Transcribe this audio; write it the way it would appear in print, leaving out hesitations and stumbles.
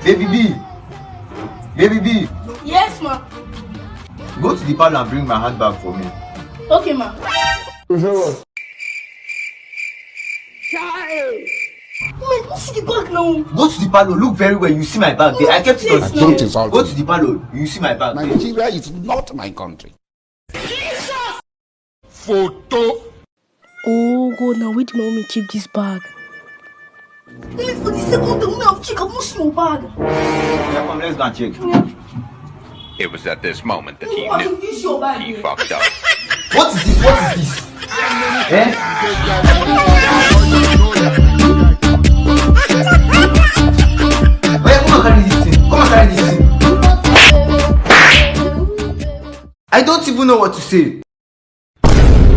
Baby B. Baby B. Yes, ma. Go to the parlor and bring my handbag for me. Okay, ma. Man, you see the bag now. Go to the parlor, look very well. You see my bag there. I kept it on the Don't chair. insult Go me. to the parlor, you see my bag there. Nigeria is not my country. Photo. Oh, God, now where did my mommy keep this bag? Only for the second time, I've checked. I've not seen your bag. Yeah, come, let's go and check. It was at this moment that he I knew can use your bag. he fucked up. What is this? What is this? Eh? Wait, come and carry this thing. Come and carry this thing. I don't even know what to say.